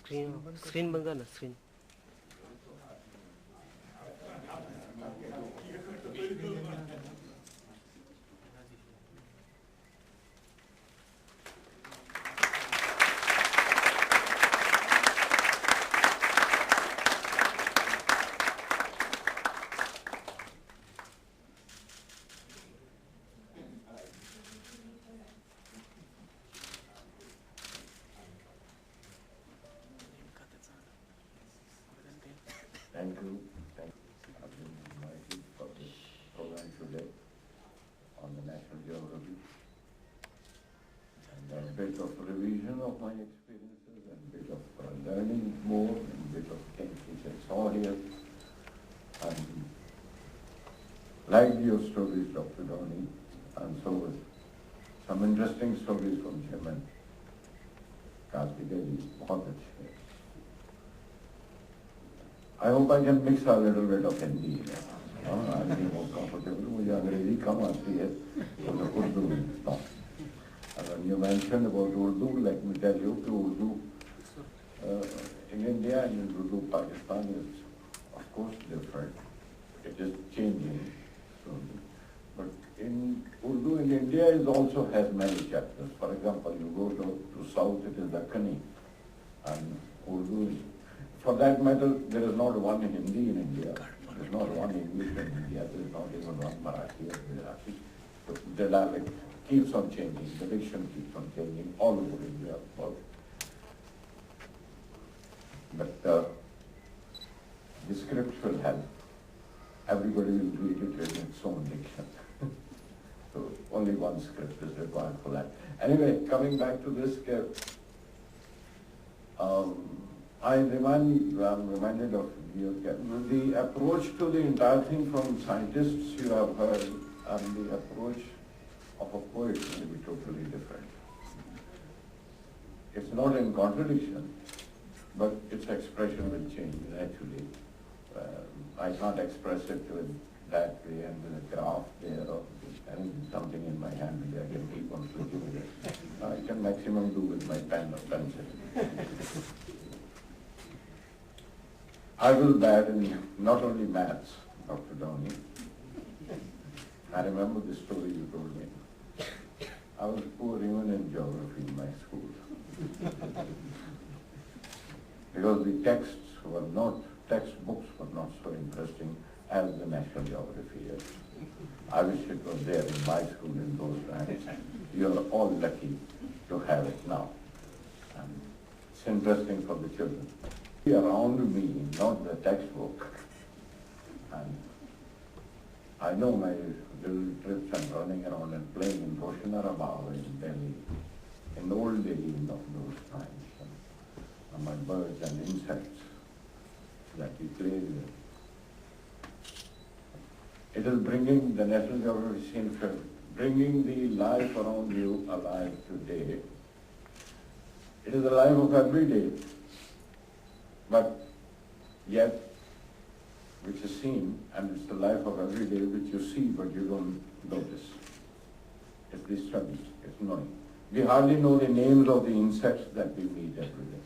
Screen बंद करना screen. Thank you. Thank you. I've been invited for this program today on the National Geography. And a bit of revision of my experiences and a bit of learning more and a bit of things which I saw here. And like your stories, Dr. Dhoni, and so with some interesting stories from Chairman Karthikeya, बहुत अच्छे हैं. I hope I can mix a little bit of Hindi. I'll be more comfortable. मुझे अंग्रेजी कम आती है, तो मैं उर्दू में लिखता हूँ. And when you mentioned about Urdu, let me tell you that Urdu in India and in Urdu Pakistan is of course different. It is changing slowly. But in Urdu in India is also has many chapters. For example, you go to south, it is Dakkani, and Urdu is. For that matter, there is not one Hindi in India. There is not one English in India. There is not even one Marathi or Gujarati. So the dialect keeps on changing. The diction keeps on changing all over India. But the script will help. Everybody will read it in its own diction. So only one script is required for that. Anyway, coming back to this, I'm reminded of the approach to the entire thing from scientists you have heard, and the approach of a poet will be totally different. It's not in contradiction, but its expression will change naturally. I can't express it with that way and with a graph there or something in my hand which I can keep on flicking with it. I can maximum do with my pen or pencil. I was bad in not only maths, Dr. Dhoni. I remember the story you told me. I was poor even in geography in my school. Because the textbooks were not so interesting as the National Geography is. I wish it was there in my school in those times. You are all lucky to have it now. And it's interesting for the children. Around me, not the textbook. And I know my little trips and running around and playing in Roshanarabha in Delhi, in the old Delhi of those times. And my birds and insects that we played with. It is bringing the National Geography scene, bringing the life around you alive today. It is the life of every day. But yet, which is seen, and it's the life of every day which you see but you don't notice. It's the study, it's knowing. We hardly know the names of the insects that we meet every day,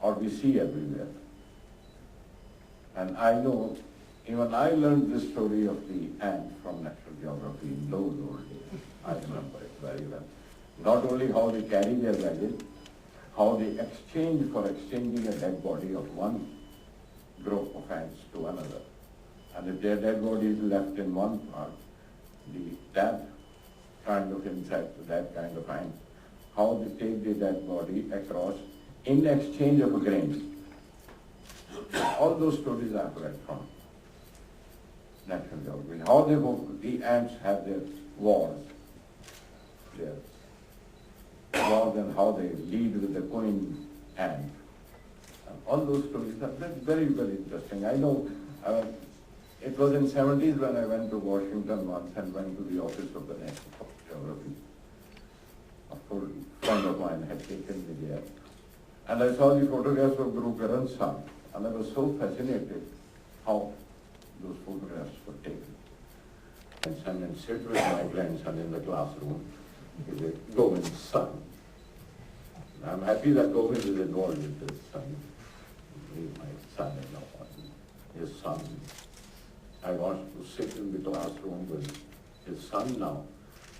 or we see everywhere. And I know, even I learned this story of the ant from Natural Geography in those old days. I remember it very well. Not only how they carry their baggage, how they exchange for exchanging a dead body of one group of ants to another. And if their dead body is left in one part, that kind of insect, that kind of ant, how they take the dead body across in exchange of a grain. All those stories I've read from Natural Geography. How the ants have their wars, and how they lead with the queen ant. All those stories are very, very interesting. I know it was in 70s when I went to Washington once and went to the office of the National Geography. A friend of mine had taken me there. And I saw the photographs of Guru Karan's son, and I was so fascinated how those photographs were taken. And sit with my grandson in the classroom. He would go in the sun. I'm happy that Govind is involved with this son. He's my son-in-law, his son. I want to sit in the classroom with his son now,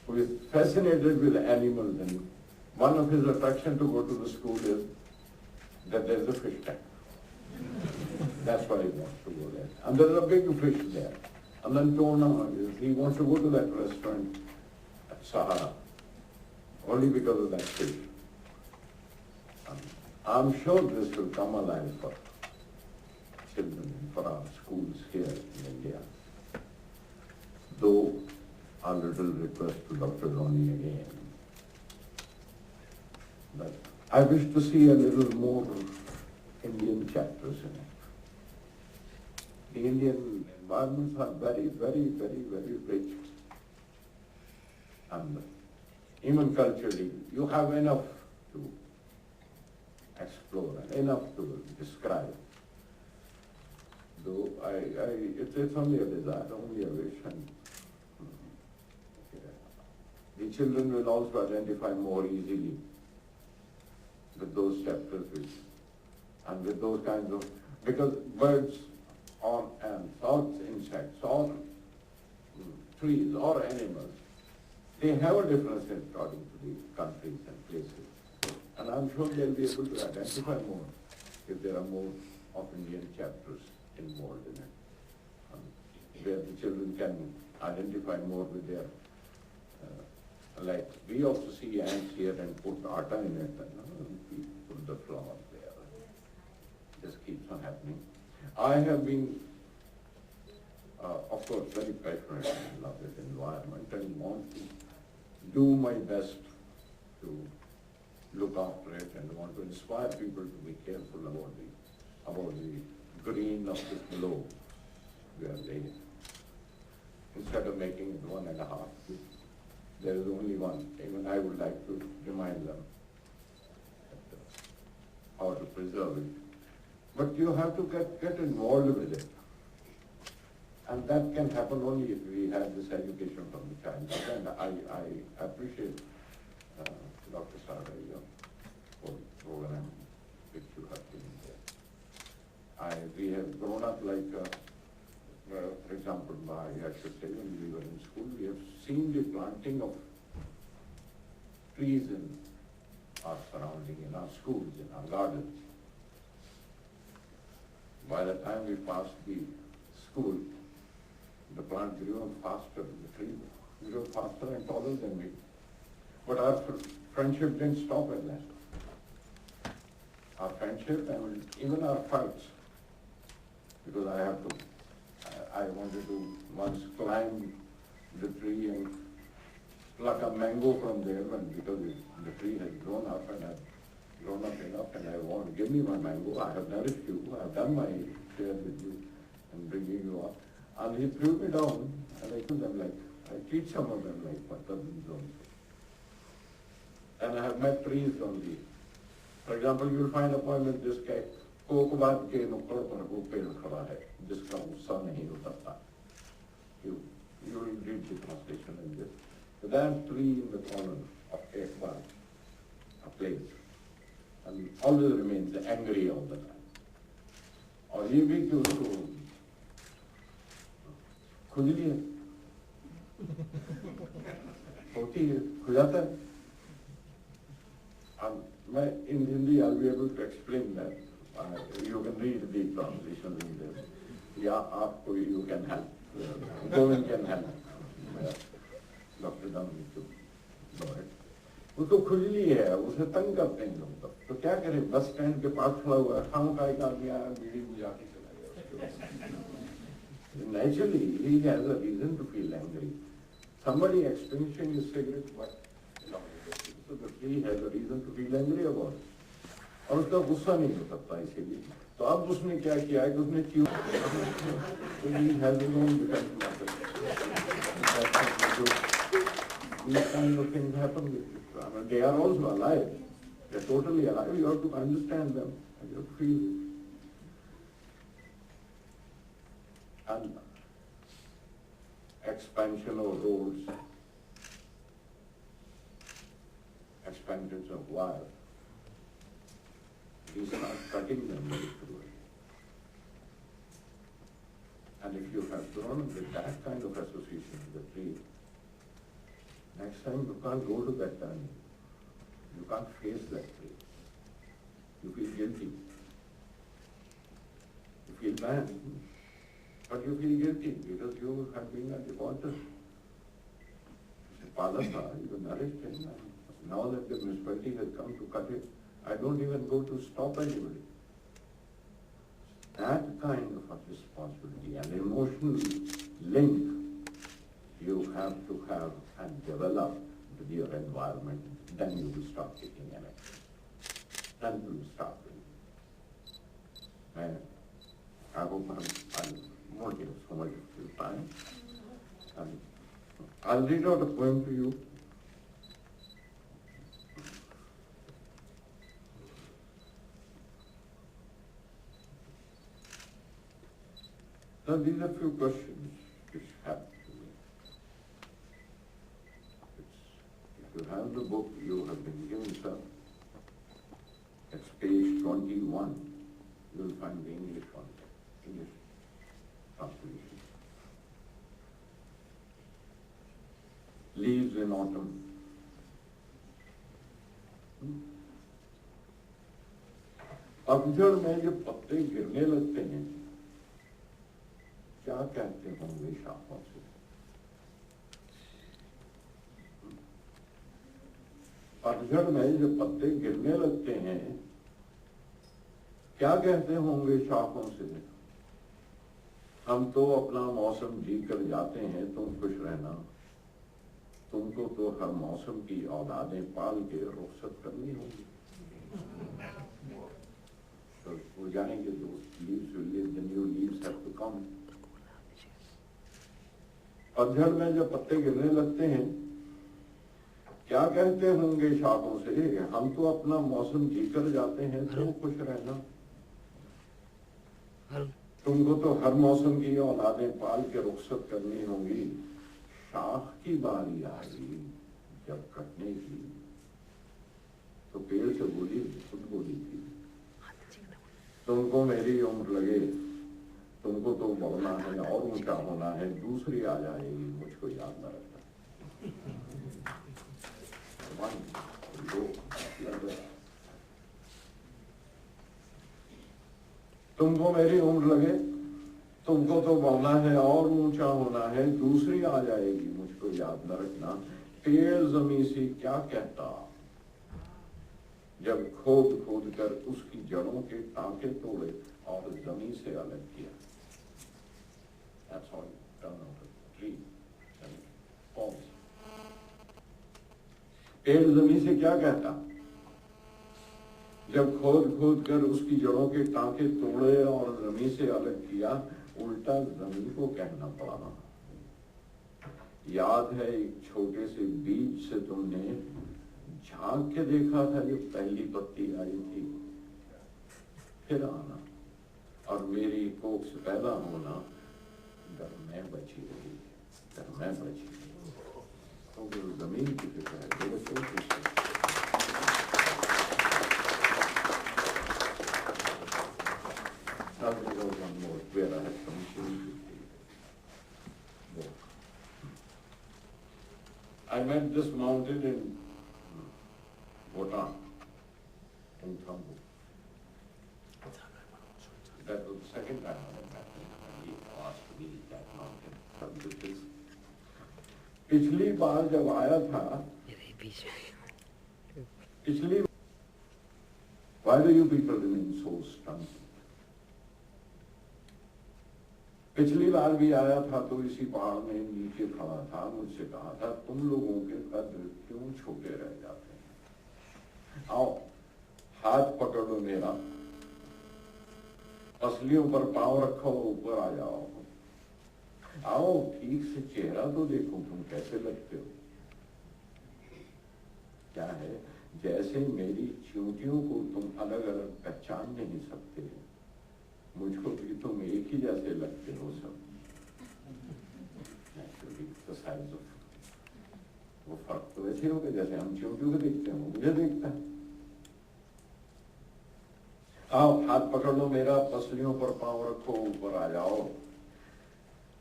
who is fascinated with animals, and one of his attractions to go to the school is that there's a fish tank. That's why he wants to go there. And there's a big fish there. And then he wants to go to that restaurant at Sahab, only because of that fish. I'm sure this will come alive for children, for our schools here in India. Though a little request to Dr. Roni again, that I wish to see a little more Indian chapters in it. The Indian environments are very, very, very, very rich. And even culturally, you have enough to explore and enough to describe. Though it's only a desire, only a wish, and the children will also identify more easily with those chapters and with those kinds of, because birds or ants or insects or trees or animals, they have a difference according to the countries and places. And I'm sure they'll be able to identify more if there are more of Indian chapters involved in it, where the children can identify more with their, like we also see ants here and put atta in it, and we put the flour there. This keeps on happening. I have been, of course, very passionate and love this environment and want to do my best to look after it and want to inspire people to be careful about the green of this globe, where they, instead of making it 1.5, there is only one. Even I would like to remind them how to preserve it. But you have to get involved with it. And that can happen only if we have this education from the childhood. And I appreciate Dr. Sahab, for the program which you have given there. We have grown up like, for example, I should say, when we were in school, we have seen the planting of trees in our surrounding, in our schools, in our gardens. By the time we passed the school, the plant grew on faster, the tree grew faster and taller than me. But our friendship didn't stop at that. Our friendship and even our fights, because I wanted to once climb the tree and pluck a mango from there, because the tree had grown up and had grown up enough, and I want, give me my mango, I have nourished you, I have done my share with you and bringing you up. And he threw me down, and I told them I treat some of them like my cousins also. And I have met trees on the, for example, you will find a poem in this case, कोकबाद के नुक्कड़ पर वो पेड़ खड़ा है जिसका गुस्सा नहीं उतरता. You will read the translation in this. So that tree in the corner of Ekbad, a place, and always remains angry all the time. और ये भी कि उसको खुजली है, होती है, खुजाता है. And in Hindi I'll be able to explain that. You can read the translation in this. Yeah, you can help. Govind can help. Dr. Dhammi to know it. उसको खुजली है, उसे तंग करते हैं लोग. तो क्या करें, बस स्टैंड के पास खड़ा हुआ है, खाम खाई का आदमी आया, बीड़ी बुझा के चला गया. Naturally, he has a reason to feel angry. Somebody extinguishing his cigarette, but so the tree has a reason to feel angry about it. और उसका गुस्सा नहीं हो सकता इसीलिए. तो अब उसने क्या किया है कि उसने क्यों, he has his own defense mechanism. These kind of things happen with people. I mean, they are also alive. They are totally alive. You have to understand them and you have to feel it. And expansion of roads, expansions of wire, we start cutting them very cruelly. And if you have grown up with that kind of association with the tree, next time you can't go to that time. You can't face that tree. You feel guilty. You feel bad. But you feel guilty because you have been at the altar. You nourished him. Now that the municipality has come to cut it, I don't even go to stop anybody. That kind of a responsibility and emotional link you have to have and develop with your environment, then you will start taking an action. Then you will start doing. And I hope I won't give so much of your time. And I'll read out a poem to you. Now these are few questions which happen to me. If you have the book you have been given, sir, it's page 21. You will find the English one, English translation. Leaves in autumn. पतझड़ में जो पत्ते गिरने लगते हैं, क्या कहते होंगे शाखों से? पतझड़ में जो पत्ते गिरने लगते हैं, क्या कहते होंगे शाखों से? हम तो अपना मौसम जी कर जाते हैं, तुम खुश रहना। तुमको तो हर मौसम की औलादें पाल के रुखसत करनी होगी। तो वो जानेंगे दोस्त, leaves will live, the new leaves have to come. पतझड़ में जब पत्ते गिरने लगते हैं, क्या कहते होंगे शाखों से? हम तो अपना मौसम जी कर जाते हैं, तुम खुश रहना। तुमको तो हर मौसम की औलादें पाल के रुखसत करनी होंगी। शाख की बारी आई जब कटने की, तो पेड़ से बोली, खुद बोली थी, तुमको मेरी उम्र लगे, तुमको तो बढ़ना है और ऊंचा होना है, दूसरी आ जाएगी, मुझको याद न रखना। तुमको मेरी उम्र लगे, तुमको तो बढ़ना है और ऊंचा होना है, दूसरी आ जाएगी, मुझको याद न रखना। पेड़ जमीन से क्या कहता जब खोद खोद कर उसकी जड़ों के टांके तोड़े और जमीन से अलग किया। That's how you turn out a tree and it falls. पेड़ जमीन से क्या कहता जब खोद खोद कर उसकी जड़ों के टांके तोड़े और जमीन से अलग किया? उल्टा जमीन को कहना पड़ा। याद है एक छोटे से बीज से तुमने झांक के देखा था जब पहली पत्ती आई थी, फिर आना और मेरी कोख से पैदा होना, डर में बची रही, डर में बची रही। तो वो जमीन की फिक्र है, वो सोच one more where I had commissioned the book. I met this mountain in Bhutan, in Thamboo. That was the second time I met him, and he asked me that mountain. पिछली बार जब आया था, पिछली why do you people remain so stunned? पिछली बार भी आया था तो इसी पहाड़ में नीचे खड़ा था, मुझसे कहा था तुम लोगों के कद क्यों छोटे रह जाते हैं? आओ हाथ पकड़ो मेरा, असलियों पर पांव रखो, ऊपर आ जाओ। आओ ठीक से चेहरा तो देखो, तुम कैसे लगते हो। क्या है, जैसे मेरी चींटियों को तुम अलग अलग पहचान नहीं सकते, मुझको भी तुम एक ही जैसे लगते हो सब। वो फर्क तो वैसे हो गया जैसे हम चींटियों को देखते हैं, वो मुझे देखता है। आओ हाथ पकड़ लो मेरा, पसलियों पर पांव रखो, ऊपर आ जाओ।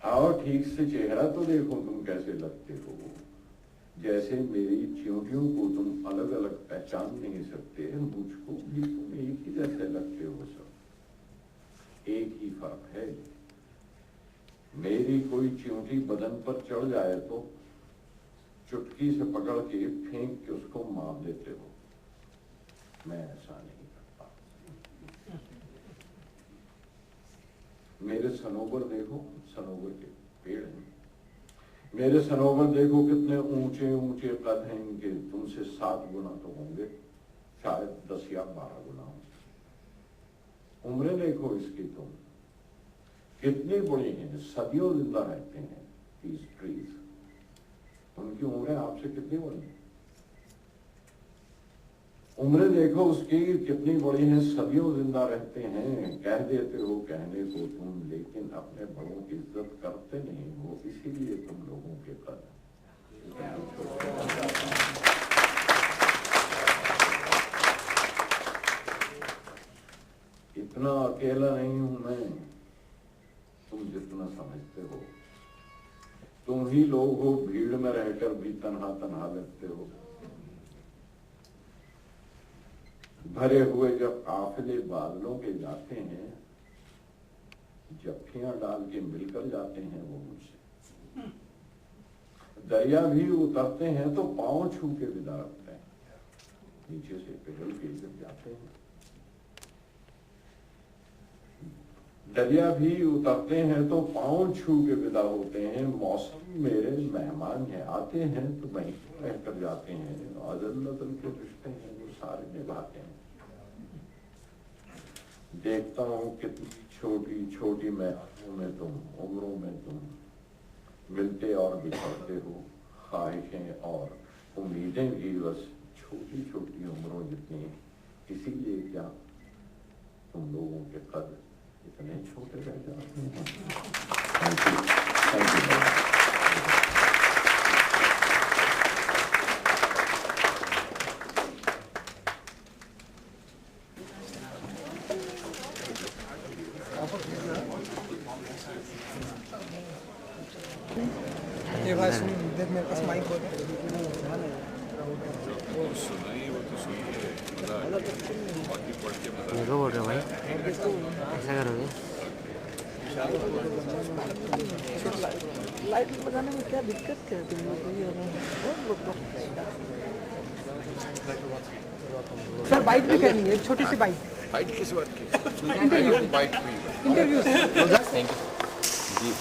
आओ ठीक से चेहरा तो देखो तुम कैसे लगते हो। जैसे मेरी च्योटियों को तुम अलग अलग पहचान नहीं सकते, मुझको भी तुम एक ही जैसे लगते हो। सब एक ही फर्क है, मेरी कोई च्योटी बदन पर चढ़ जाए तो चुटकी से पकड़ के फेंक के उसको मार देते हो, मैं ऐसा नहीं करता। मेरे सनोवर देखो, सनोवर के पेड़ हैं, मेरे सनोवर देखो कितने ऊंचे ऊंचे कद हैं इनके, तुमसे 7 गुना तो होंगे, शायद 10 या 12 गुना हो। उम्रें देखो इसकी तुम कितनी बड़ी हैं, सदियों जिंदा रहते हैं these trees। उनकी उम्रें आपसे कितनी बड़ी हैं? उम्रें देखो उसकी कितनी बड़ी हैं, सदियों जिंदा रहते हैं। कह देते हो कहने को तुम, लेकिन अपने बड़ों की इज्जत करते नहीं हो, इसीलिए तुम लोगों के कद इतना अकेला नहीं हूं मैं, तुम जितना समझते हो। तुम ही लोग हो भीड़ में रहकर भी तन्हा तन्हा लगते हो। भरे हुए जब काफिले बादलों के जाते हैं, जफ्फियां डाल के मिलकर जाते हैं वो मुझसे। दरिया भी उतरते हैं तो पांव छू के विदा रखते हैं, नीचे से पिघल के जब जाते हैं। दरिया भी उतरते हैं तो पांव छू के विदा होते हैं। मौसम मेरे मेहमान हैं, आते हैं तो वहीं रहकर जाते हैं। अदल नदल के रिश्ते हैं वो सारे निभाते हैं। देखता हूँ कितनी छोटी छोटी महफिलों में तुम, उम्रों में तुम मिलते और बिछड़ते हो। ख्वाहिशें और उम्मीदें भी बस छोटी छोटी उम्रों जितनी, इसीलिए क्या तुम लोगों के कद इतने छोटे रह जाते हैं। Thank you, thank you. ये भाई सुन, देख मेरे पास माइक होता है। मेरे को बोल रहे हो भाई, ऐसा करोगे? लाइट लगाने में क्या दिक्कत है तुम लोग को? सर बाइट भी करनी है, एक छोटी सी बाइट। बाइट किस बात की? Interview bite interview. Thank you.